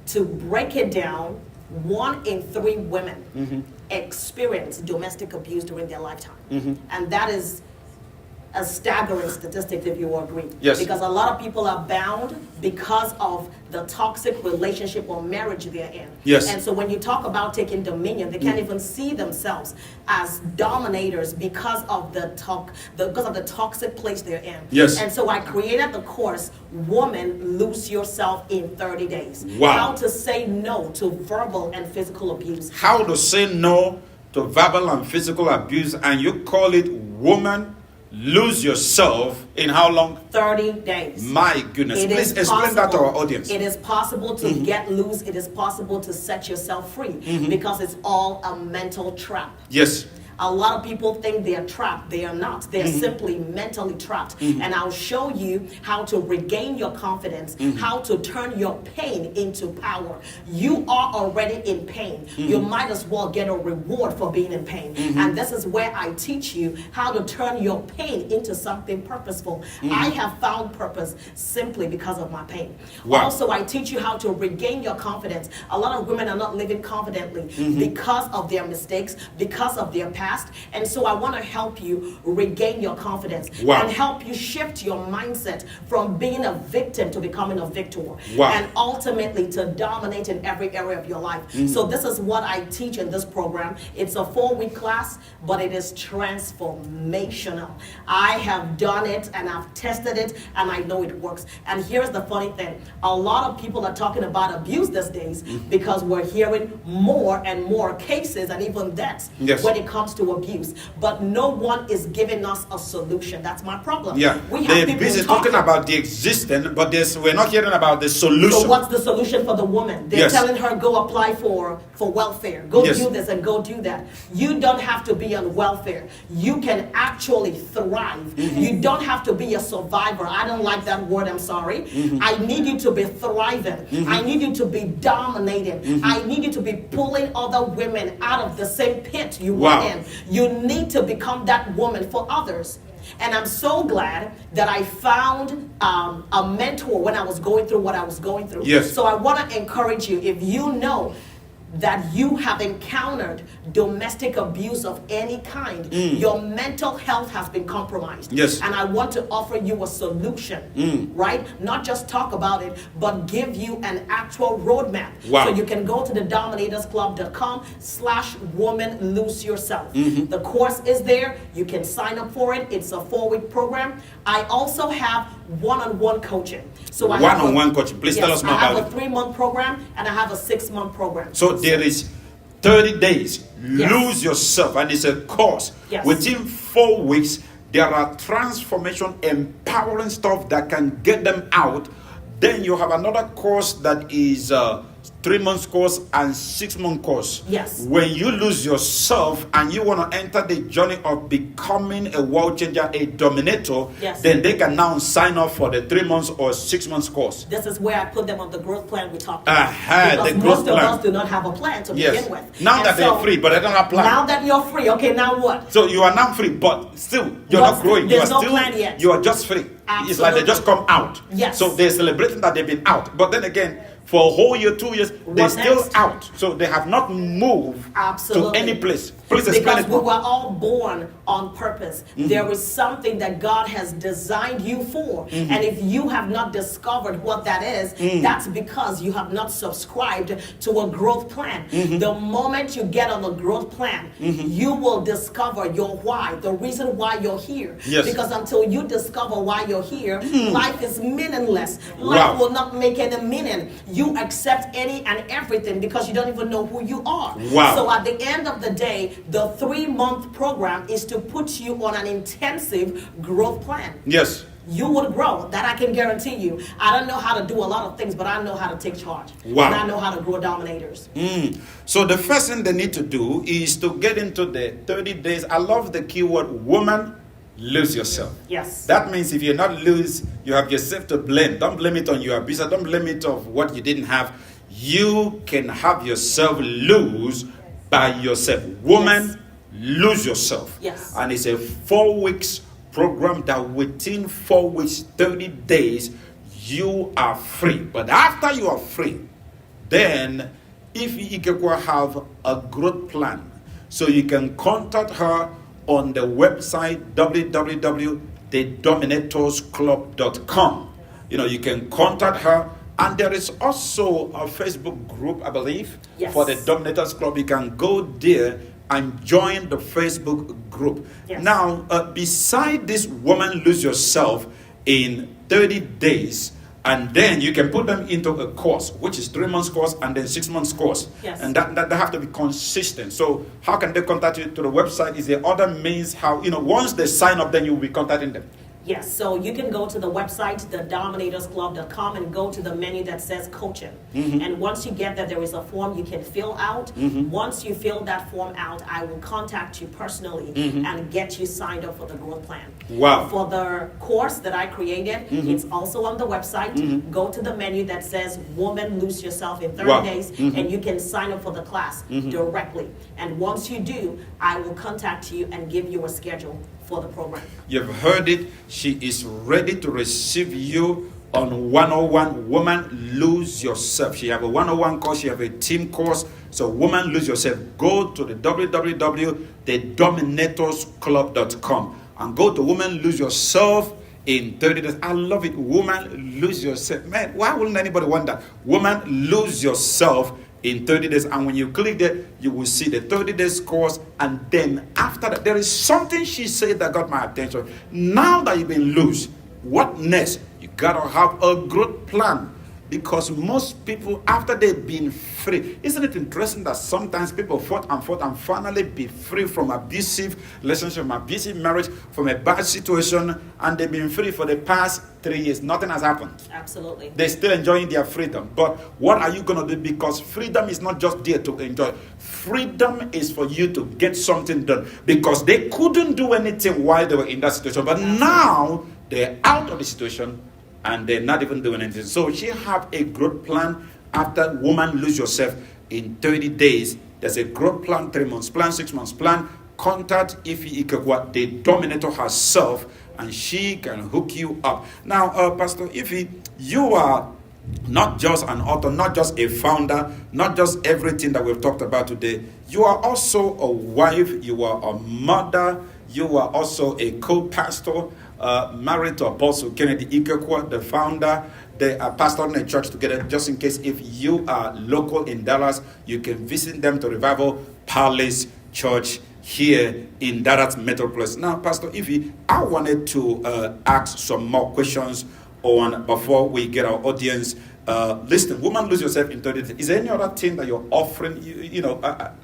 to break it down, 1 in 3 women experience domestic abuse during their lifetime. And that is a staggering statistic, if you will agree. Yes. Because a lot of people are bound because of the toxic relationship or marriage they're in. Yes. And so when you talk about taking dominion, they can't even see themselves as dominators because of the toxic place they're in. Yes. And so I created the course, Woman, Lose Yourself in 30 Days. Wow. How to say no to verbal and physical abuse. How to say no to verbal and physical abuse, and you call it Woman, lose yourself in how long? 30 days. My goodness. It Please is explain that to possible. our audience. It is possible to get loose. It is possible to set yourself free because it's all a mental trap. Yes. A lot of people think they are trapped. They are not. They're simply mentally trapped. And I'll show you how to regain your confidence, how to turn your pain into power. You are already in pain. You might as well get a reward for being in pain. And this is where I teach you how to turn your pain into something purposeful. I have found purpose simply because of my pain. Wow. Also, I teach you how to regain your confidence. A lot of women are not living confidently because of their mistakes, because of their past. And so I want to help you regain your confidence and help you shift your mindset from being a victim to becoming a victor and ultimately to dominate in every area of your life. So this is what I teach in this program. It's a 4-week class, but it is transformational. I have done it and I've tested it and I know it works. And here's the funny thing. A lot of people are talking about abuse these days because we're hearing more and more cases and even deaths when it comes to abuse. But no one is giving us a solution. That's my problem. Yeah, they're busy talking about the existence, but we're not hearing about the solution. So what's the solution for the woman? They're telling her, go apply for welfare. Go do this and go do that. You don't have to be on welfare. You can actually thrive. You don't have to be a survivor. I don't like that word, I'm sorry. I need you to be thriving. I need you to be dominating. I need you to be pulling other women out of the same pit you were in. You need to become that woman for others. And I'm so glad that I found a mentor when I was going through what I was going through. Yes. So I want to encourage you, if you know that you have encountered domestic abuse of any kind, your mental health has been compromised. Yes. And I want to offer you a solution, right? Not just talk about it, but give you an actual roadmap. So you can go to the dominatorsclub.com/woman lose yourself. The course is there. You can sign up for it. It's a 4-week program. I also have one-on-one coaching. So I one-on-one coaching. Please tell us more about it. I have a 3-month program and I have a 6-month program. So there is 30 days. Lose yourself, and it's a course. Within 4 weeks, there are transformation, empowering stuff that can get them out. Then you have another course that is 3-month course and 6-month course. When you lose yourself and you want to enter the journey of becoming a world changer, a dominator, then they can now sign up for the 3 months or 6 months course. This is where I put them on the growth plan we talked about. Because the most of us do not have a plan to begin with. Now that they're free, but they don't have a plan. Now that you're free, okay, now what? So you are now free, but still you're not growing. There's no plan yet. You are just free. Absolutely. It's like they just come out. So they're celebrating that they've been out. But then again, for a whole year, 2 years, they're still out. So they have not moved to any place. Please explain it. Because we were all born on purpose. There is something that God has designed you for. And if you have not discovered what that is, that's because you have not subscribed to a growth plan. The moment you get on a growth plan, you will discover your why, the reason why you're here. Because until you discover why you're here, life is meaningless. Life will not make any meaning. You accept any and everything because you don't even know who you are. So at the end of the day, the 3-month program is to put you on an intensive growth plan. You will grow. That I can guarantee you. I don't know how to do a lot of things, but I know how to take charge. And I know how to grow dominators. So the first thing they need to do is to get into the 30 days. I love the keyword woman. Lose yourself. That means if you're not loose, you have yourself to blame. Don't blame it on your abuser. Don't blame it on what you didn't have. You can have yourself lose by yourself. Woman, lose yourself. And it's a 4 weeks program that within 4 weeks, 30 days, you are free. But after you are free, then Ify Ikekhua have a growth plan. So you can contact her on the website www.thedominatorsclub.com. You can contact her, and there is also a Facebook group, I believe, for the Dominators Club. You can go there and join the Facebook group. Now, beside this woman lose yourself in 30 days, And then you can put them into a course, which is 3 months course and then 6 months course. Yes. And that they have to be consistent. So how can they contact you to the website? Is there other means how, once they sign up, then you'll be contacting them? Yes, so you can go to the website, thedominatorsclub.com, and go to the menu that says coaching. And once you get there is a form you can fill out. Once you fill that form out, I will contact you personally and get you signed up for the growth plan. Wow. For the course that I created, it's also on the website. Go to the menu that says Woman Lose Yourself in 30 days, and you can sign up for the class directly. And once you do, I will contact you and give you a schedule for the program. You've heard it. She is ready to receive you on 101 Woman Lose Yourself. She have a 101 course. She have a team course. So Woman Lose Yourself. Go to the www.thedominatorsclub.com and go to Woman Lose Yourself in 30 days. I love it. Woman Lose Yourself. Man, why wouldn't anybody want that? Woman Lose Yourself in 30 days. And when you click there, you will see the 30 days course. And then after that, there is something she said that got my attention. Now that you've been loose, what next? You gotta have a growth plan. Because most people, after they've been free, isn't it interesting that sometimes people fought and finally be free from abusive relationship, from abusive marriage, from a bad situation, and they've been free for the past 3 years. Nothing has happened. Absolutely. They're still enjoying their freedom. But what are you going to do? Because freedom is not just there to enjoy. Freedom is for you to get something done. Because they couldn't do anything while they were in that situation. But now they're out of the situation and they're not even doing anything. So she have a growth plan after Woman Lose Yourself in 30 days. There's a growth plan, 3 months plan, 6 months plan. Contact Ify Ikekhua, the Dominator herself, and she can hook you up. Now, Pastor Ify, you are not just an author, not just a founder, not just everything that we've talked about today. You are also a wife, you are a mother, you are also a co-pastor, married to Apostle Kennedy Ikekhua, the founder. They are pastoring a church together. Just in case if you are local in Dallas, you can visit them to Revival Palace Church here in Dallas Metropolis. Now, Pastor Ify, I wanted to ask some more questions before we get our audience. Listen, Woman Lose Yourself in 30 days. Is there any other thing that you're offering?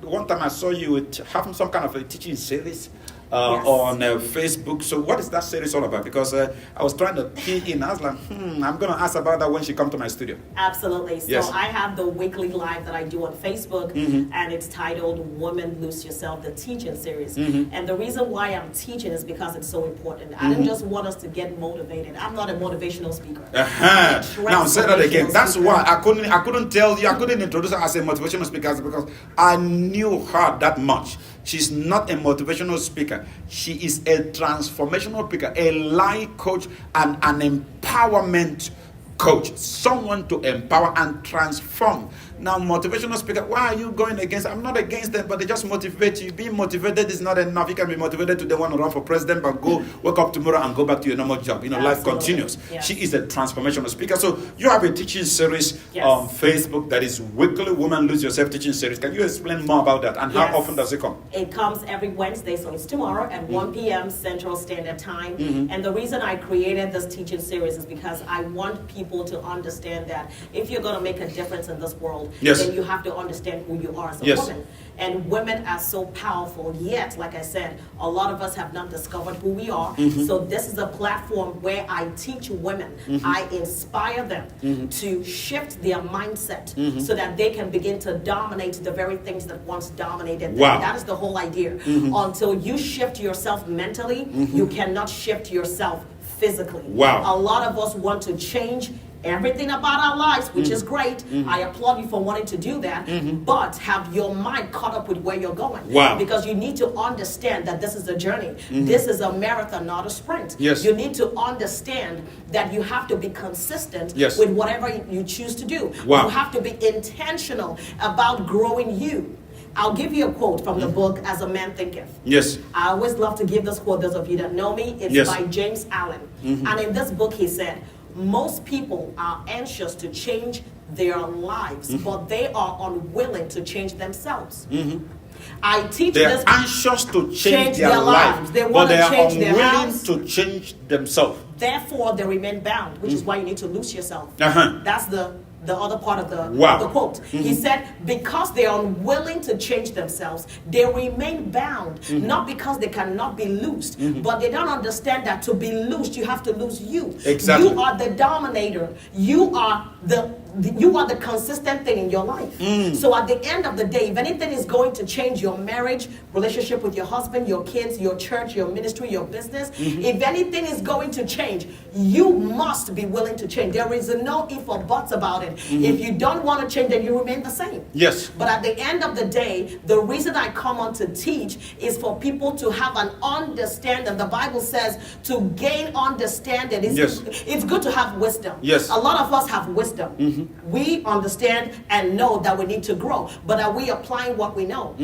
One time I saw you having some kind of a teaching series. Yes. On Facebook. So what is that series all about? Because I was trying to key in. I was like, I'm going to ask about that when she comes to my studio. Absolutely. So Yes. I have the weekly live that I do on Facebook, and it's titled Woman Lose Yourself, the teaching series. And the reason why I'm teaching is because it's so important. I don't just want us to get motivated. I'm not a motivational speaker. Now say that again. That's speaker. why I couldn't tell you, I couldn't introduce her as a motivational speaker because I knew her that much. She's not a motivational speaker. She is a transformational speaker, a life coach, and an empowerment coach. Someone to empower and transform. Now, motivational speaker, why are you going against? I'm not against them, but they just motivate you. Being motivated is not enough. You can be motivated to want to run for president, but go wake up tomorrow and go back to your normal job. Life continues. Yes. She is a transformational speaker. So you have a teaching series on Facebook that is weekly Woman Lose Yourself teaching series. Can you explain more about that and how often does it come? It comes every Wednesday, so it's tomorrow at 1 p.m. Central Standard Time. And the reason I created this teaching series is because I want people to understand that if you're going to make a difference in this world, then you have to understand who you are as a woman. And women are so powerful, yet, like I said, a lot of us have not discovered who we are. So this is a platform where I teach women, I inspire them to shift their mindset so that they can begin to dominate the very things that once dominated them. Wow. That is the whole idea. Until you shift yourself mentally, you cannot shift yourself physically. Wow. A lot of us want to change everything about our lives, which is great. I applaud you for wanting to do that, but have your mind caught up with where you're going. Wow. Because you need to understand that this is a journey. This is a marathon, not a sprint. Yes. You need to understand that you have to be consistent Yes. with whatever you choose to do. Wow. You have to be intentional about growing you. I'll give you a quote from the book As a Man Thinketh. Yes. I always love to give this quote, those of you that know me. It's by James Allen. And in this book he said, most people are anxious to change their lives, but they are unwilling to change themselves. I teach They are this. anxious to change their their life, lives. They but want they to are change their unwilling house. to change themselves. Therefore, they remain bound, which is why you need to loose yourself. Uh-huh. That's the other part of the, Wow. the quote. He said, because they are unwilling to change themselves, they remain bound, not because they cannot be loosed, but they don't understand that to be loosed, you have to lose you. Exactly. You are the dominator. You are the consistent thing in your life. So at the end of the day, if anything is going to change your marriage, relationship with your husband, your kids, your church, your ministry, your business, if anything is going to change, you must be willing to change. There is no if or buts about it. If you don't want to change, then you remain the same. Yes. But at the end of the day, the reason I come on to teach is for people to have an understanding. The Bible says to gain understanding. It's good to have wisdom. Yes. A lot of us have wisdom. We understand and know that we need to grow. But are we applying what we know?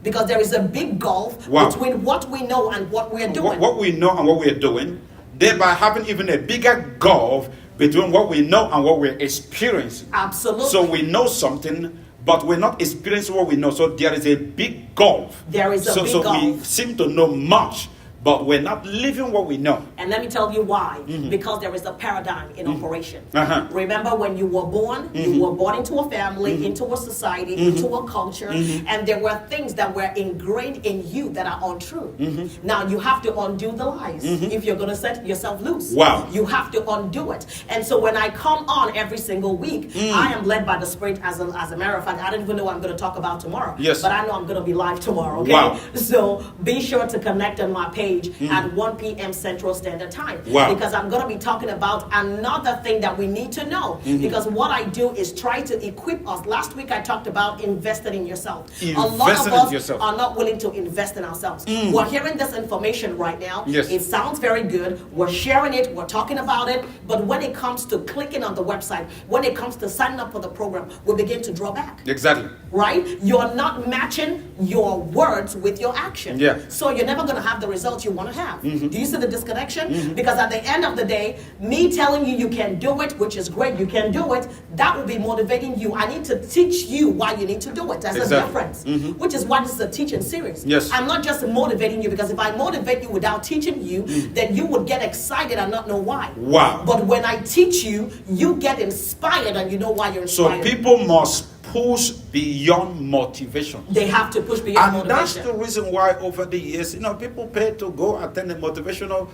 Because there is a big gulf between what we know and what we are doing. What we know and what we are doing, thereby having even a bigger gulf between what we know and what we're experiencing. Absolutely. So we know something, but we're not experiencing what we know. So there is a big gulf. There is a big So gulf. we seem to know much, but we're not living what we know. And let me tell you why. Because there is a paradigm in operation. Remember when you were born into a family, into a society, into a culture, and there were things that were ingrained in you that are untrue. Now you have to undo the lies if you're going to set yourself loose. Wow. You have to undo it. And so when I come on every single week, I am led by the Spirit. As a matter of fact, I don't even know what I'm going to talk about tomorrow. Yes. But I know I'm going to be live tomorrow. Okay? Wow. So be sure to connect on my page at 1 p.m. Central Standard Time. Wow. Because I'm going to be talking about another thing that we need to know. Because what I do is try to equip us. Last week I talked about investing in yourself. A lot of us are not willing to invest in ourselves. We're hearing this information right now. Yes. It sounds very good. We're sharing it. We're talking about it. But when it comes to clicking on the website, when it comes to signing up for the program, we begin to draw back. Exactly. Right? You're not matching your words with your action. Yeah. So you're never going to have the results you want to have. Do you see the disconnection? Because at the end of the day, me telling you can do it, which is great, you can do it, that will be motivating you. I need to teach you why you need to do it. That's the difference. Which is why this is a teaching series. Yes. I'm not just motivating you, because if I motivate you without teaching you, then you would get excited and not know why. Wow. But when I teach you, you get inspired and you know why you're inspired. So people must push beyond motivation. They have to push beyond And motivation. that's the reason why over the years, people pay to go attend a motivational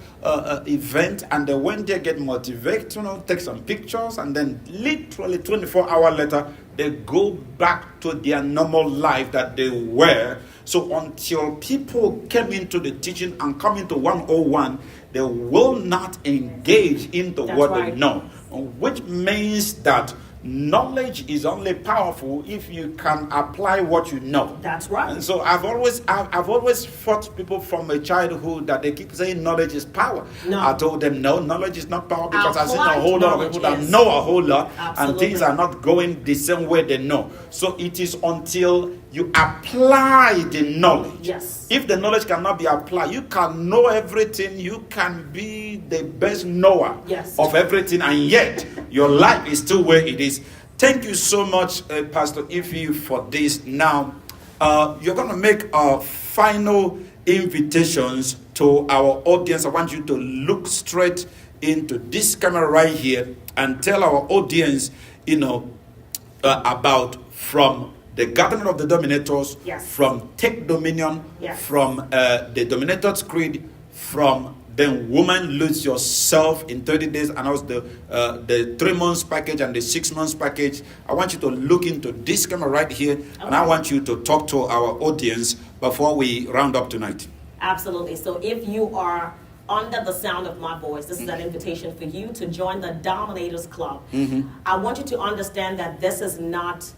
event, and then when they get motivated, take some pictures, and then literally 24 hours later, they go back to their normal life that they were. So until people came into the teaching and come into 101, they will not engage into That's what right. they know, which means that knowledge is only powerful if you can apply what you know. That's right. And so I've always fought people from a childhood that they keep saying knowledge is power. No. I told them no, knowledge is not power, because I've seen a Applied whole lot of people that knowledge is. know a whole lot, Absolutely. and things are not going the same way they know. So it is until you apply the knowledge. Yes. If the knowledge cannot be applied, you can know everything, you can be the best knower Yes. of everything, and yet your life is still where it is. Thank you so much, Pastor Ify, for this. Now, you're going to make final invitations to our audience. I want you to look straight into this camera right here and tell our audience, about from the gathering of the Dominators, Yes. from Take Dominion, Yes. from the Dominators Creed, from then Woman Lose Yourself in 30 days, and also the 3 months package and the 6 months package. I want you to look into this camera right here, and I want you to talk to our audience before we round up tonight. Absolutely. So if you are under the sound of my voice, this is an invitation for you to join the Dominators Club. I want you to understand that this is not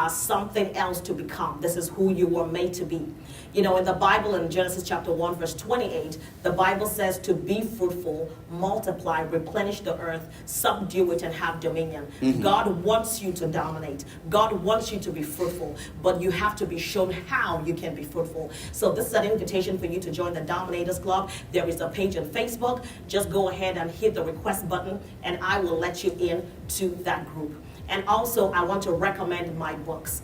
something else to become. This is who you were made to be. In the Bible, in Genesis chapter 1, verse 28, the Bible says to be fruitful, multiply, replenish the earth, subdue it, and have dominion. God wants you to dominate. God wants you to be fruitful, but you have to be shown how you can be fruitful. So this is an invitation for you to join the Dominators Club. There is a page on Facebook. Just go ahead and hit the request button, and I will let you in to that group. And also, I want to recommend my books.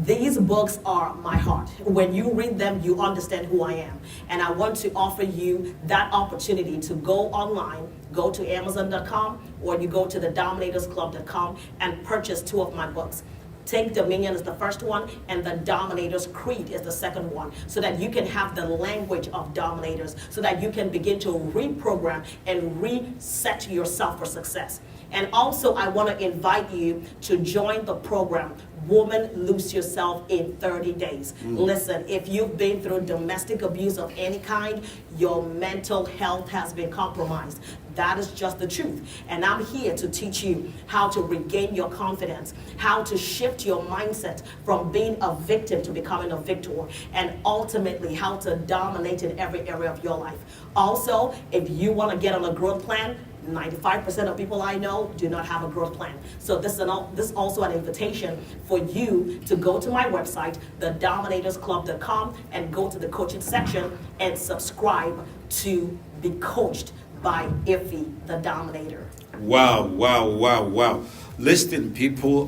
These books are my heart. When you read them, you understand who I am. And I want to offer you that opportunity to go online, go to Amazon.com, or you go to the Dominatorsclub.com and purchase 2 of my books. Take Dominion is the first one, and the Dominators Creed is the second one, so that you can have the language of dominators, so that you can begin to reprogram and reset yourself for success. And also, I want to invite you to join the program, Woman Lose Yourself in 30 Days. Listen, if you've been through domestic abuse of any kind, your mental health has been compromised. That is just the truth. And I'm here to teach you how to regain your confidence, how to shift your mindset from being a victim to becoming a victor, and ultimately how to dominate in every area of your life. Also, if you want to get on a growth plan, 95% of people I know do not have a growth plan. So this is also an invitation for you to go to my website, thedominatorsclub.com, and go to the coaching section and subscribe to be coached by Ify, the Dominator. Wow, wow, wow, wow. Listen, people,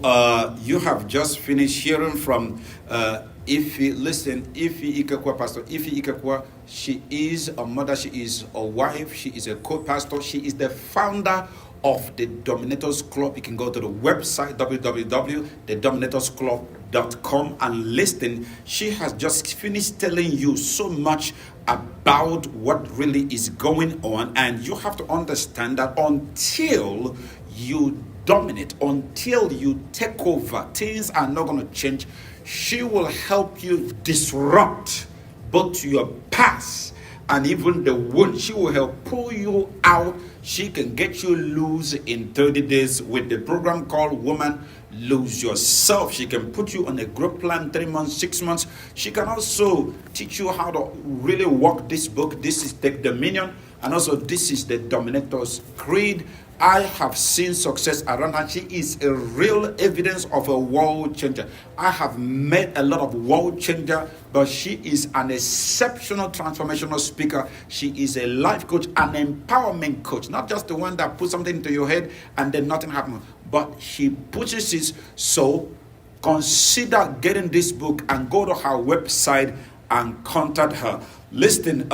you have just finished hearing from Ify. Listen, Ify Ikekhua, Pastor Ify Ikekhua, she is a mother, she is a wife, she is a co-pastor, she is the founder of the Dominators Club. You can go to the website, www.thedominatorsclub.com, and listen. She has just finished telling you so much about what really is going on, and you have to understand that until you dominate, until you take over, things are not going to change. She will help you disrupt both your past and even the wound. She will help pull you out. She can get you loose in 30 days with the program called Woman Lose Yourself. She can put you on a growth plan, 3 months, 6 months. She can also teach you how to really work this book. This is Take Dominion, and also this is the Dominators Creed. I have seen success around her. She is a real evidence of a world changer. I have met a lot of world changer, but she is an exceptional transformational speaker. She is a life coach, an empowerment coach, not just the one that puts something into your head and then nothing happens, but she pushes it. So consider getting this book and go to her website and contact her. Listen,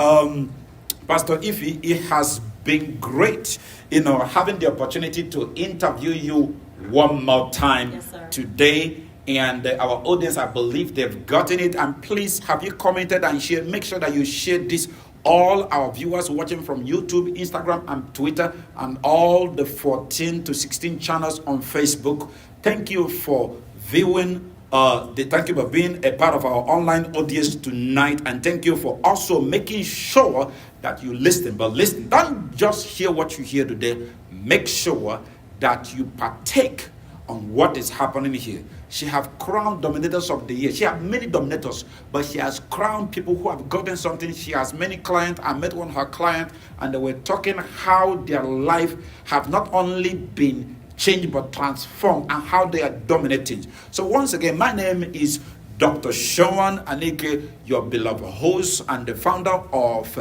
Pastor Ify, it has been great, having the opportunity to interview you one more time today. And our audience, I believe they've gotten it. And please, have you commented and shared? Make sure that you share this. All our viewers watching from YouTube, Instagram, and Twitter, and all the 14 to 16 channels on Facebook. Thank you for viewing. Thank you for being a part of our online audience tonight, and thank you for also making sure that you listen. But listen, don't just hear what you hear today. Make sure that you partake on what is happening here. She have crowned Dominators of the Year. She have many Dominators, but she has crowned people who have gotten something. She has many clients. I met one of her clients, and they were talking how their life have not only been changed but transformed, and how they are dominating. So once again, my name is Dr. Sean Anike, your beloved host and the founder of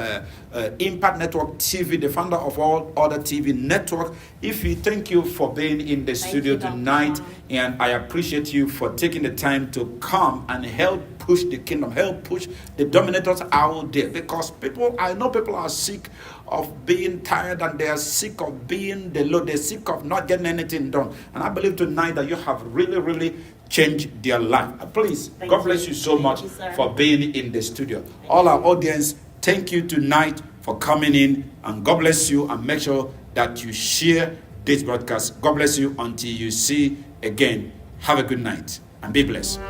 Impact Network TV, the founder of all other TV network. Ify, thank you for being in the studio tonight, and I appreciate you for taking the time to come and help push the kingdom, help push the Dominators out there, because I know people are sick of being tired, and they are sick of being the low, they're sick of not getting anything done. And I believe tonight that you have really, really changed their life. Please, God bless you so much for being in the studio. All our audience, thank you tonight for coming in, and God bless you, and make sure that you share this broadcast. God bless you until you see again. Have a good night and be blessed.